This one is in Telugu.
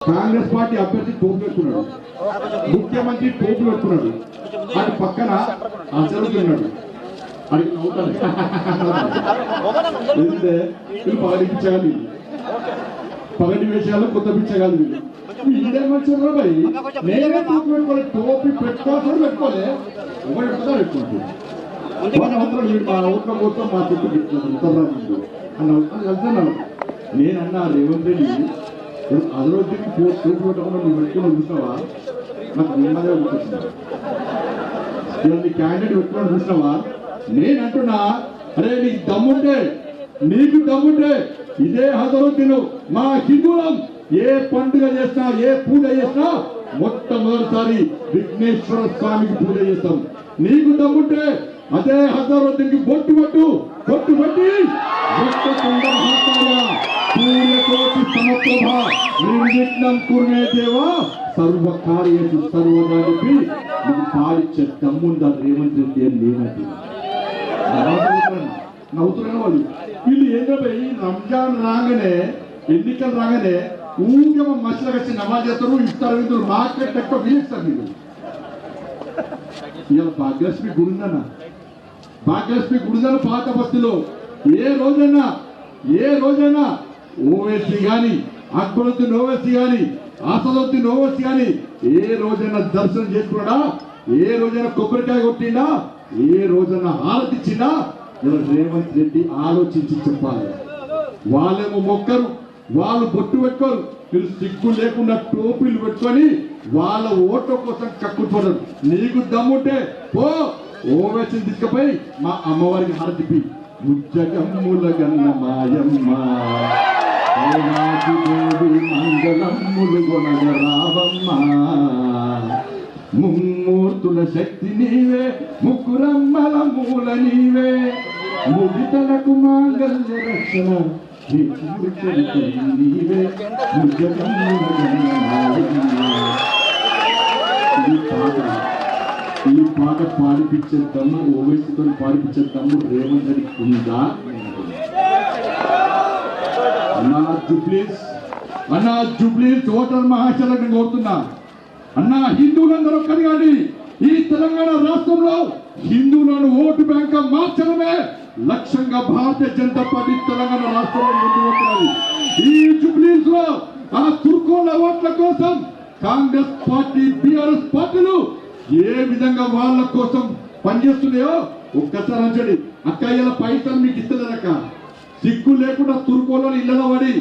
కాంగ్రెస్ పార్టీ అభ్యర్థి టోపు పెట్టుకున్నాడు, ముఖ్యమంత్రి టోపు పెట్టుకున్నాడు, అది పక్కన అసలుతున్నాడు. అడిగి నవ్వుతాను ఎందుకంటే వీళ్ళు పగడిపించగాలి, పగటి విషయాల్లో కొత్త పిచ్చగాలి. వీళ్ళు ఇదే మంచిగా భయ్ నేనే టోపు పెట్టుకోవాలి, టోపి పెట్టుకోవాల్సి పెట్టుకోలే ఎవరు పెట్టుకుంటా పెట్టుకుంటారు. మా ఊట్లో మొత్తం మా చుట్టూ అన్న నేనన్నా రేవంత్ రెడ్డి అదరోజుకి టోపి పెట్టకుండా నువ్వు పెట్టుకుని చూసినావా, నాకు నిమ్మదే గుర్తొచ్చింది. ఇలాంటి క్యాండిడేట్ పెట్టుకుని చూసినావా, నేను అంటున్నా అరే నీకు దమ్ముంటే, నీకు దమ్ముంటే ఇదే హజరుద్దీన్ మా హిందువులం ఏ పండుగ చేసినా ఏ పూజ చేసినా మొట్టమొదటిసారి విఘ్నేశ్వర స్వామికి పూజ చేస్తాం. నీకు దమ్ముంటే అదే హజరుద్దీన్ కి బొట్టు పట్టు, బొట్టు పట్టి సూర్యకోటి సమప్రభ నిర్విఘ్నం కుర్మే దేవా సర్వకార్యేషు సర్వదా చెప్పి నీకు పాడిచ్చే దమ్ముందా రేవంత్ రెడ్డి అని లేనట్టు నవ్వుతున్న వాళ్ళు. వీళ్ళు ఏంటంటే రంజాన్ రాగానే, ఎన్నికలు రాగానే ఊరికే మసలకు వచ్చి నమాజ్ చేస్తారు, ఇస్తారు, వీళ్ళు మార్కెట్ ఎక్కువ వీళ్ళిస్తారు. మీరు ఇవాళ భాగ్యలక్ష్మి గుడి ఉందన్న, భాగ్యలక్ష్మి గుడి ఉందన్న పాత బస్తీలో ఏ రోజైనా ఓవైసీ కానీ, అక్బరుద్దీన్ ఓవైసీ కానీ, అసదుద్దీన్ ఓవైసీ కానీ ఏ రోజైనా దర్శనం చేసుకున్నాడా, ఏ రోజైనా కొబ్బరికాయ కొట్టిండా, ఏ రోజైనా హారతిచ్చిందా? ఇలా రేవంత్ రెడ్డి ఆలోచించి చెప్పాలి. వాళ్ళేమో మొక్కరు, వాళ్ళు బొట్టు పెట్టుకోరు, మీరు సిగ్గు లేకుండా టోపీలు పెట్టుకొని వాళ్ళ ఓట్ల కోసం కక్కుపోతారు. నీకు దమ్ముంటే పో ఓవైసీని తీసుకుపోయి మా అమ్మవారికి హారతిపి. ముజ్జగమ్ముల గన్న మాయమ్మ మంగళమ్ములు గొనగ రావమ్మ, ముమ్మూర్తుల శక్తి నీవే, ముగ్గురమ్మల మూల నీవే, ముదితలకు మాంగళ్య రక్షణ నీవే, ఈ పాట పాడిపించే దమ్ము ఓవైసీతో పాడిపించే దమ్ము రేవంత్ రెడ్డి ఉందా? అన్నా జూబ్లీస్ ఓటర్ మహాశలకు కోరుతున్నా, అన్నా హిందువులందరూ ఒక్కటి కానీ ఈ తెలంగాణ రాష్ట్రంలో హిందువులను ఓటు బ్యాంక్ మార్చడమే లక్ష్యంగా భారతీయ జనతా పార్టీ తెలంగాణ రాష్ట్రంలో ముందు వస్తున్నది. ఈ జూబ్లీస్ లో ఆ తుర్కోళ్ల ఓట్ల కోసం కాంగ్రెస్ పార్టీ, బీఆర్ఎస్ పార్టీలు ఏ విధంగా వాళ్ళ కోసం పనిచేస్తున్నాయో ఒక్కసారి అంచండి. అక్క ఇలా పైసలు మీకు ఇస్తలేదక్క, సిగ్గు లేకుండా తుర్కోళ్ళని ఇళ్ళలో పడి